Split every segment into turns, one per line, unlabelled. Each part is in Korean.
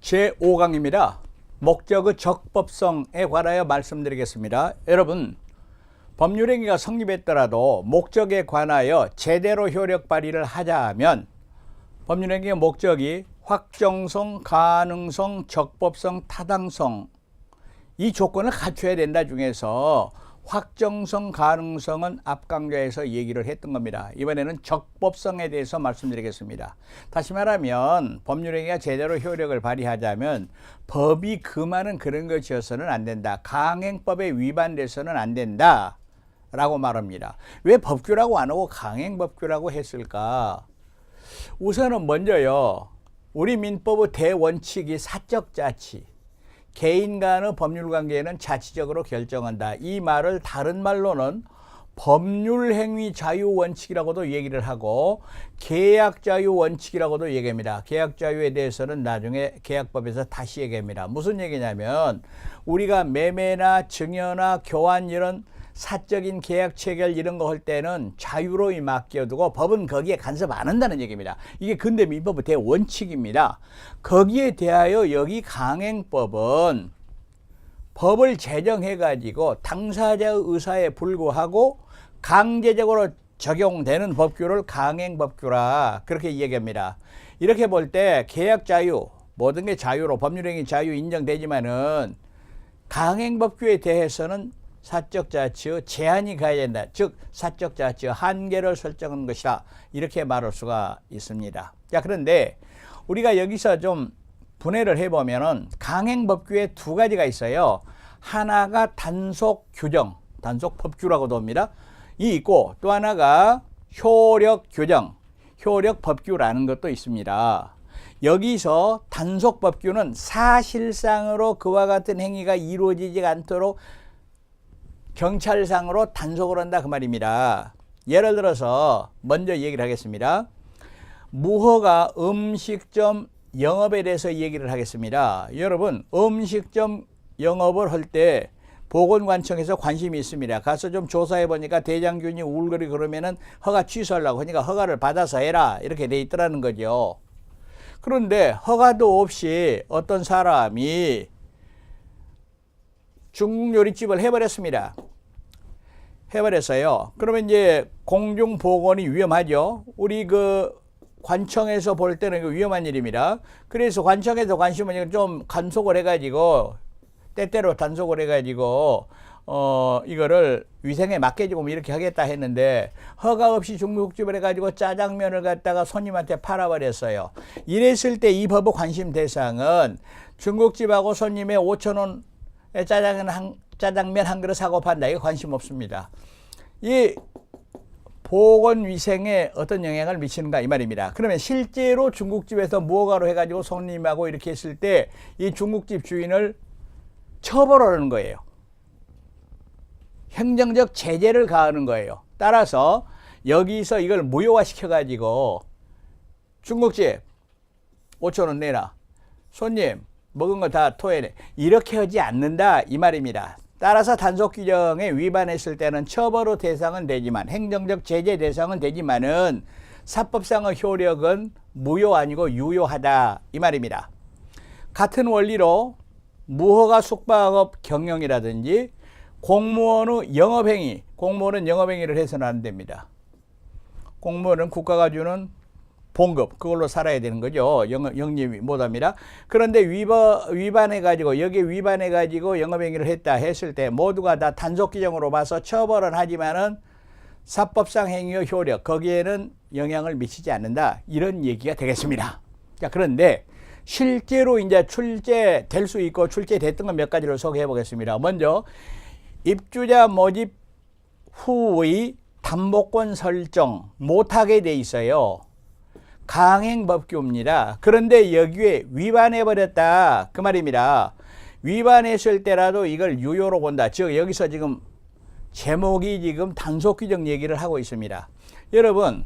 제5강입니다. 목적의 적법성에 관하여 말씀드리겠습니다. 여러분, 법률행위가 성립했더라도 목적에 관하여 제대로 효력 발휘를 하자면 법률행위의 목적이 확정성, 가능성, 적법성, 타당성 이 조건을 갖춰야 된다 중에서 확정성, 가능성은 앞강좌에서 얘기를 했던 겁니다. 이번에는 적법성에 대해서 말씀드리겠습니다. 다시 말하면 법률행위가 제대로 효력을 발휘하자면 법이 금하는 그런 것이어서는 안 된다. 강행법에 위반돼서는 안 된다 라고 말합니다. 왜 법규라고 안 하고 강행법규라고 했을까? 우선은 먼저요, 우리 민법의 대원칙이 사적자치, 개인 간의 법률관계는 자치적으로 결정한다. 이 말을 다른 말로는 법률행위 자유원칙이라고도 얘기를 하고 계약자유원칙이라고도 얘기합니다. 계약자유에 대해서는 나중에 계약법에서 다시 얘기합니다. 무슨 얘기냐면 우리가 매매나 증여나 교환 이런 사적인 계약 체결 이런 거 할 때는 자유로 맡겨두고 법은 거기에 간섭 안 한다는 얘기입니다. 이게 근대 민법의 대원칙입니다. 거기에 대하여 여기 강행법은 법을 제정해 가지고 당사자의 의사에 불구하고 강제적으로 적용되는 법규를 강행법규라 그렇게 얘기합니다. 이렇게 볼 때 계약 자유, 모든 게 자유로 법률행위 자유 인정되지만은 강행법규에 대해서는 사적 자치의 제한이 가야 된다. 즉 사적 자치의 한계를 설정한 것이다. 이렇게 말할 수가 있습니다. 자, 그런데 우리가 여기서 좀 분해를 해보면은 강행법규에 두 가지가 있어요. 하나가 단속 규정, 단속 법규라고도 합니다. 이 있고 또 하나가 효력 규정, 효력 법규라는 것도 있습니다. 여기서 단속 법규는 사실상으로 그와 같은 행위가 이루어지지 않도록 경찰상으로 단속을 한다 그 말입니다. 예를 들어서 먼저 얘기를 하겠습니다. 무허가 음식점 영업에 대해서 얘기를 하겠습니다. 여러분, 음식점 영업을 할 때 보건관청에서 관심이 있습니다. 가서 좀 조사해 보니까 대장균이 울거리 그러면은 허가 취소하려고 하니까 허가를 받아서 해라 이렇게 돼 있더라는 거죠. 그런데 허가도 없이 어떤 사람이 중국 요리집을 해버렸습니다. 해버렸어요. 그러면 이제 공중보건이 위험하죠. 우리 그 관청에서 볼 때는 위험한 일입니다. 그래서 관청에서 관심을 좀 간속을 해가지고 때때로 단속을 해가지고 이거를 위생에 맡겨주고 이렇게 하겠다 했는데 허가 없이 중국집을 해가지고 짜장면을 갖다가 손님한테 팔아버렸어요. 이랬을 때 이 법의 관심 대상은 중국집하고 손님의 5,000원 짜장면 한 그릇 사고 판다. 이거 관심 없습니다. 이 보건위생에 어떤 영향을 미치는가 이 말입니다. 그러면 실제로 중국집에서 무허가로 해가지고 손님하고 이렇게 했을 때 이 중국집 주인을 처벌하는 거예요. 행정적 제재를 가하는 거예요. 따라서 여기서 이걸 무효화 시켜가지고 중국집 5,000원 내라. 손님 먹은 거 다 토해내. 이렇게 하지 않는다 이 말입니다. 따라서 단속 규정에 위반했을 때는 처벌의 대상은 되지만 행정적 제재 대상은 되지만은 사법상의 효력은 무효 아니고 유효하다 이 말입니다. 같은 원리로 무허가 숙박업 경영이라든지 공무원의 영업행위, 공무원은 영업행위를 해서는 안 됩니다. 공무원은 국가가 주는 봉급 그걸로 살아야 되는 거죠. 영립 못합니다. 그런데 위반해가지고 여기에 위반해가지고 영업행위를 했다 했을 때 모두가 다 단속 규정으로 봐서 처벌은 하지만은 사법상 행위의 효력 거기에는 영향을 미치지 않는다 이런 얘기가 되겠습니다. 자, 그런데 실제로 이제 출제될 수 있고 출제됐던 것 몇 가지를 소개해 보겠습니다. 먼저 입주자 모집 후의 담보권 설정 못하게 돼 있어요. 강행법규입니다. 그런데 여기에 위반해버렸다 그 말입니다. 위반했을 때라도 이걸 유효로 본다. 즉 여기서 지금 제목이 지금 단속규정 얘기를 하고 있습니다. 여러분,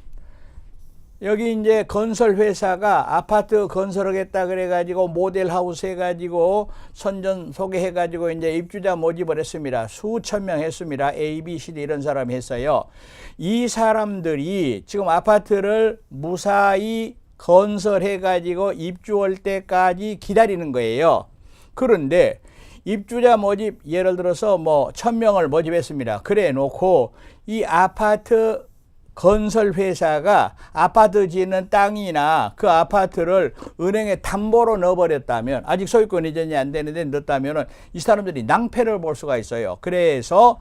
여기 이제 건설회사가 아파트 건설하겠다 그래가지고 모델하우스 해가지고 선전 소개해가지고 이제 입주자 모집을 했습니다. 수천 명 했습니다. A, B, C, D 이런 사람이 했어요. 이 사람들이 지금 아파트를 무사히 건설해가지고 입주할 때까지 기다리는 거예요. 그런데 입주자 모집 예를 들어서 뭐 1000명을 모집했습니다. 그래 놓고 이 아파트 건설 회사가 아파트 짓는 땅이나 그 아파트를 은행에 담보로 넣어버렸다면, 아직 소유권 이전이 안 되는데 넣었다면 이 사람들이 낭패를 볼 수가 있어요. 그래서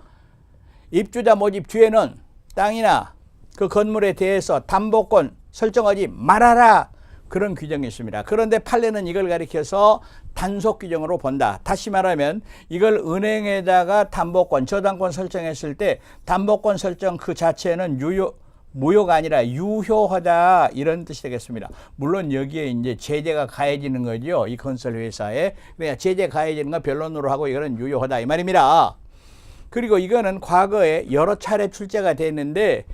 입주자 모집 뒤에는 땅이나 그 건물에 대해서 담보권 설정하지 말아라, 그런 규정이 있습니다. 그런데 판례는 이걸 가리켜서 단속 규정으로 본다. 다시 말하면 이걸 은행에다가 담보권, 저당권 설정했을 때 담보권 설정 그 자체는 무효가 아니라 유효하다, 이런 뜻이 되겠습니다. 물론 여기에 이제 제재가 가해지는 거죠. 이 건설 회사에. 그러니까 제재 가해지는 건 변론으로 하고 이거는 유효하다 이 말입니다. 그리고 이거는 과거에 여러 차례 출제가 됐는데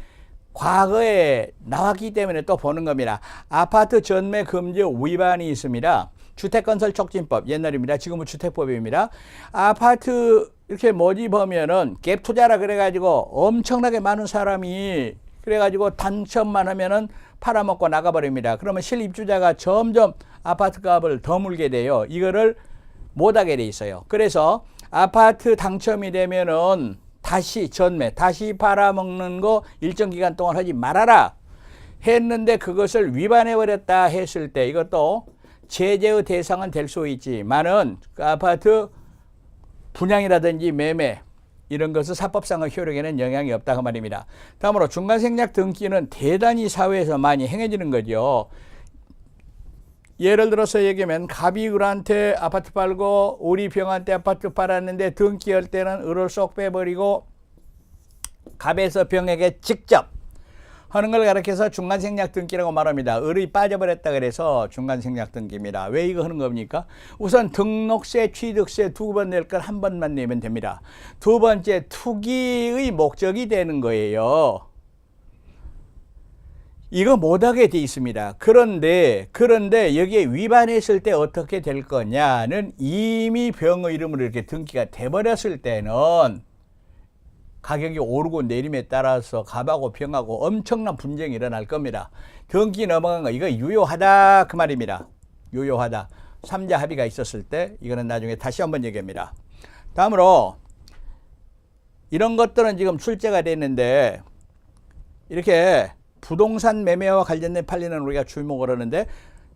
과거에 나왔기 때문에 또 보는 겁니다. 아파트 전매 금지 위반이 있습니다. 주택건설촉진법 옛날입니다. 지금은 주택법입니다. 아파트 이렇게 모집하면은 갭 투자라 그래가지고 엄청나게 많은 사람이 그래가지고 당첨만 하면은 팔아먹고 나가버립니다. 그러면 실입주자가 점점 아파트 값을 더 물게 돼요. 이거를 못하게 돼 있어요. 그래서 아파트 당첨이 되면은 다시 전매, 다시 팔아먹는 거 일정 기간 동안 하지 말아라 했는데 그것을 위반해버렸다 했을 때 이것도 제재의 대상은 될 수 있지만은 그 아파트 분양이라든지 매매 이런 것은 사법상의 효력에는 영향이 없다 그 말입니다. 다음으로 중간생략 등기는 대단히 사회에서 많이 행해지는 거죠. 예를 들어서 얘기하면 갑이 을한테 아파트 팔고 을이 병한테 아파트 팔았는데 등기할 때는 을을 쏙 빼버리고 갑에서 병에게 직접 하는 걸 가리켜서 중간생략 등기라고 말합니다. 을이 빠져버렸다 그래서 중간생략 등기입니다. 왜 이거 하는 겁니까? 우선 등록세, 취득세 2번 낼 걸 1번만 내면 됩니다. 두 번째, 투기의 목적이 되는 거예요. 이거 못하게 돼 있습니다. 그런데 여기에 위반했을 때 어떻게 될 거냐는 이미 병의 이름으로 이렇게 등기가 돼버렸을 때는 가격이 오르고 내림에 따라서 갑하고 병하고 엄청난 분쟁이 일어날 겁니다. 등기 넘어간 거 이거 유효하다 그 말입니다. 유효하다. 3자 합의가 있었을 때 이거는 나중에 다시 한번 얘기합니다. 다음으로 이런 것들은 지금 출제가 됐는데 이렇게 부동산 매매와 관련된 판례는 우리가 주목을 하는데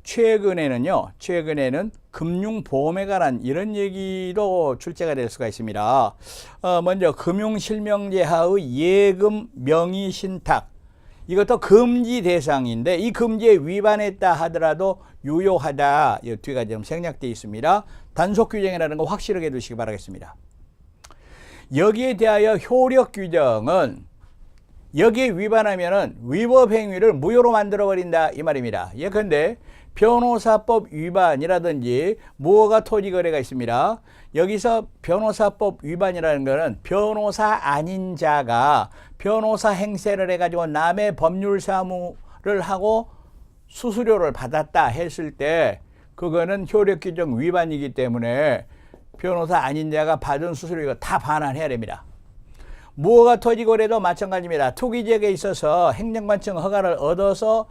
최근에는 금융보험에 관한 이런 얘기도 출제가 될 수가 있습니다. 먼저 금융실명제 하의 예금 명의신탁 이것도 금지 대상인데 이 금지에 위반했다 하더라도 유효하다. 이 뒤가 좀 생략되어 있습니다. 단속 규정이라는 거 확실하게 두시기 바라겠습니다. 여기에 대하여 효력 규정은 여기에 위반하면은 위법 행위를 무효로 만들어 버린다 이 말입니다. 예컨대 변호사법 위반이라든지 무허가 토지 거래가 있습니다. 여기서 변호사법 위반이라는 것은 변호사 아닌 자가 변호사 행세를 해가지고 남의 법률 사무를 하고 수수료를 받았다 했을 때 그거는 효력 규정 위반이기 때문에 변호사 아닌 자가 받은 수수료 이거 다 반환해야 됩니다. 무허가 토지 거래도 마찬가지입니다. 투기지역에 있어서 행정관청 허가를 얻어서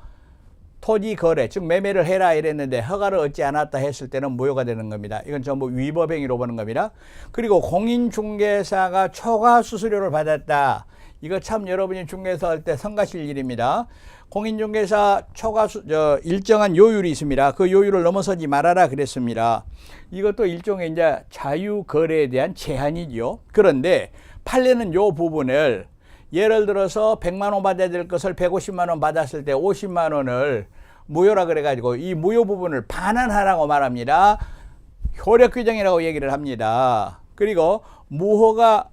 토지 거래, 즉 매매를 해라 이랬는데 허가를 얻지 않았다 했을 때는 무효가 되는 겁니다. 이건 전부 위법 행위로 보는 겁니다. 그리고 공인중개사가 초과 수수료를 받았다. 이거 참 여러분이 중개사 할 때 성가실 일입니다. 공인중개사 일정한 요율이 있습니다. 그 요율을 넘어서지 말아라 그랬습니다. 이것도 일종의 이제 자유거래에 대한 제한이죠. 그런데 판례는 요 부분을 예를 들어서 100만 원 받아야 될 것을 150만 원 받았을 때 50만 원을 무효라 그래가지고 이 무효 부분을 반환하라고 말합니다. 효력 규정이라고 얘기를 합니다. 그리고 무허가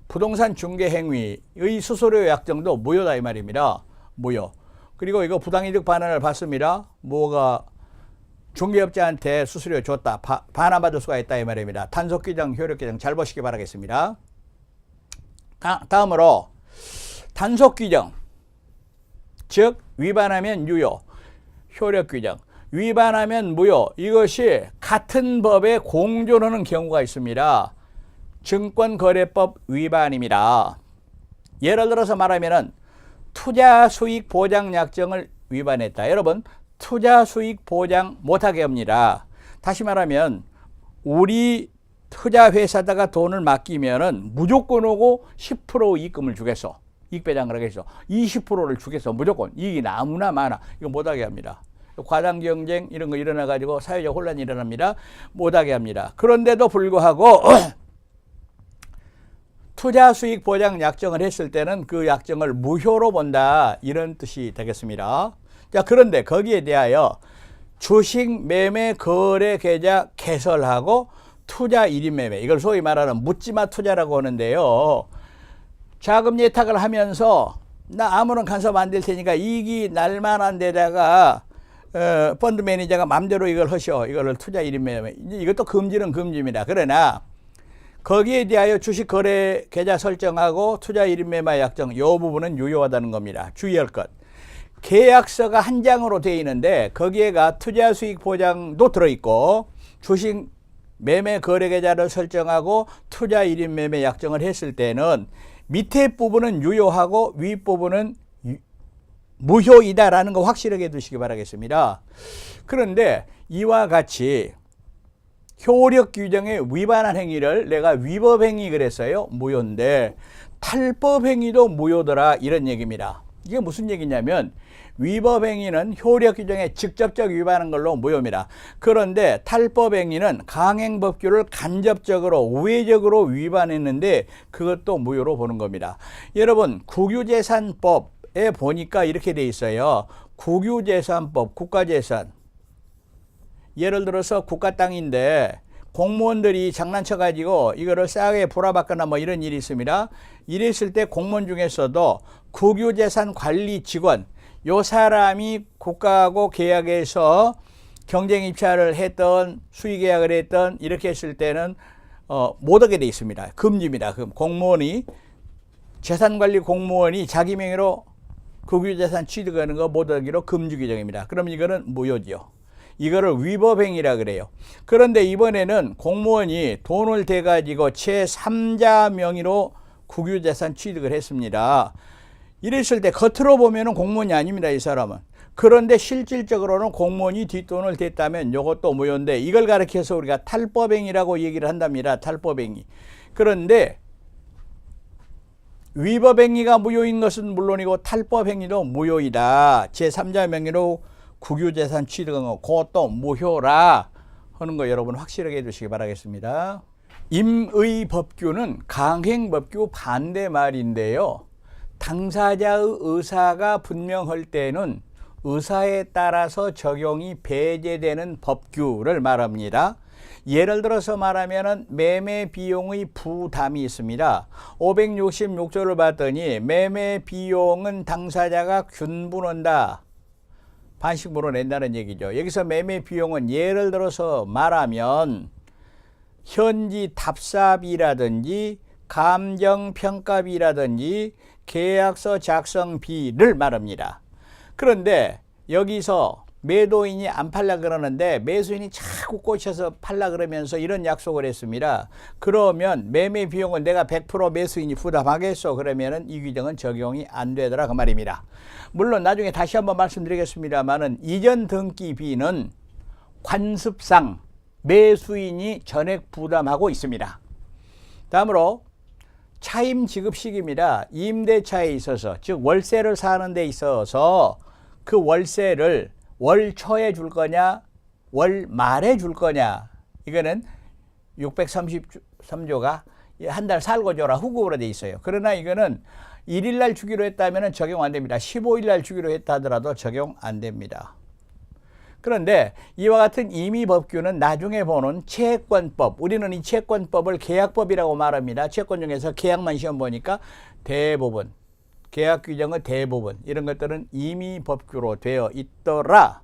부동산 중개 행위의 수수료 약정도 무효다 이 말입니다. 무효. 그리고 이거 부당이득 반환을 받습니다. 무허가 중개업자한테 수수료 줬다. 반환받을 수가 있다 이 말입니다. 단속 규정, 효력 규정 잘 보시기 바라겠습니다. 다음으로 단속 규정, 즉 위반하면 유효, 효력 규정, 위반하면 무효. 이것이 같은 법에 공존하는 경우가 있습니다. 증권거래법 위반입니다. 예를 들어서 말하면은 투자 수익 보장 약정을 위반했다. 여러분, 투자 수익 보장 못하게 합니다. 다시 말하면 우리 투자 회사다가 돈을 맡기면은 무조건 오고 10% 이익금을 주겠어. 이익 배당을 하겠어. 20%를 주겠어. 무조건. 이익이 너무나 많아. 이거 못하게 합니다. 과당 경쟁 이런 거 일어나 가지고 사회적 혼란이 일어납니다. 못하게 합니다. 그런데도 불구하고 투자 수익 보장 약정을 했을 때는 그 약정을 무효로 본다. 이런 뜻이 되겠습니다. 자, 그런데 거기에 대하여 주식 매매 거래 계좌 개설하고 투자 1인 매매, 이걸 소위 말하는 묻지마 투자라고 하는데요. 자금 예탁을 하면서 나 아무런 간섭 안 될 테니까 이익이 날만한 데다가 펀드 매니저가 맘대로 이걸 하셔. 이거를 투자 1인 매매. 이것도 금지는 금지입니다. 그러나 거기에 대하여 주식 거래 계좌 설정하고 투자 1인 매매 약정, 이 부분은 유효하다는 겁니다. 주의할 것. 계약서가 한 장으로 되어 있는데 거기에가 투자 수익 보장도 들어있고 주식 매매 거래 계좌를 설정하고 투자 1인 매매 약정을 했을 때는 밑에 부분은 유효하고 윗 부분은 무효이다라는 거 확실하게 두시기 바라겠습니다. 그런데 이와 같이 효력 규정에 위반한 행위를 내가 위법 행위 그랬어요. 무효인데 탈법 행위도 무효더라 이런 얘기입니다. 이게 무슨 얘기냐면 위법 행위는 효력 규정에 직접적 위반한 걸로 무효입니다. 그런데 탈법 행위는 강행법규를 간접적으로 우회적으로 위반했는데 그것도 무효로 보는 겁니다. 여러분 국유재산법에 보니까 이렇게 돼 있어요. 국유재산법, 국가재산. 예를 들어서 국가 땅인데 공무원들이 장난쳐 가지고 이거를 싸게 불화받거나 뭐 이런 일이 있습니다. 이랬을 때 공무원 중에서도 국유재산 관리 직원, 요 사람이 국가하고 계약해서 경쟁 입찰을 했던 수의계약을 했던 이렇게 했을 때는 못 하게 돼 있습니다. 금지입니다. 그럼 공무원이 재산관리 공무원이 자기 명의로 국유재산 취득하는 거 못 하기로 금지 규정입니다. 그럼 이거는 무효죠. 이거를 위법행위라 그래요. 그런데 이번에는 공무원이 돈을 대가지고 제3자 명의로 국유재산 취득을 했습니다. 이랬을 때 겉으로 보면은 공무원이 아닙니다. 이 사람은. 그런데 실질적으로는 공무원이 뒷돈을 댔다면 이것도 무효인데 이걸 가리켜서 우리가 탈법행위라고 얘기를 한답니다. 탈법행위. 그런데 위법행위가 무효인 것은 물론이고 탈법행위도 무효이다. 제3자 명의로 국유재산 취득한 거 그것도 무효라 하는 거 여러분 확실하게 해주시기 바라겠습니다. 임의법규는 강행법규 반대말인데요. 당사자의 의사가 분명할 때는 의사에 따라서 적용이 배제되는 법규를 말합니다. 예를 들어서 말하면 매매 비용의 부담이 있습니다. 566조를 봤더니 매매 비용은 당사자가 균분한다. 반씩으로 낸다는 얘기죠. 여기서 매매 비용은 예를 들어서 말하면 현지 답사비라든지 감정평가비라든지 계약서 작성비를 말합니다. 그런데 여기서 매도인이 안 팔라 그러는데 매수인이 자꾸 꽂혀서 팔라 그러면서 이런 약속을 했습니다. 그러면 매매 비용은 내가 100% 매수인이 부담하겠어. 그러면은 이 규정은 적용이 안 되더라 그 말입니다. 물론 나중에 다시 한번 말씀드리겠습니다만은 이전 등기비는 관습상 매수인이 전액 부담하고 있습니다. 다음으로 차임 지급식입니다. 임대차에 있어서 즉 월세를 사는 데 있어서 그 월세를 월 초에 줄 거냐 월 말에 줄 거냐 이거는 633조가 한 달 살고 줘라 후급으로 돼 있어요. 그러나 이거는 1일 날 주기로 했다면 적용 안 됩니다. 15일 날 주기로 했다 하더라도 적용 안 됩니다. 그런데 이와 같은 임의법규는 나중에 보는 채권법, 우리는 이 채권법을 계약법이라고 말합니다. 채권 중에서 계약만 시험 보니까 대부분 계약 규정의 대부분 이런 것들은 임의법규로 되어 있더라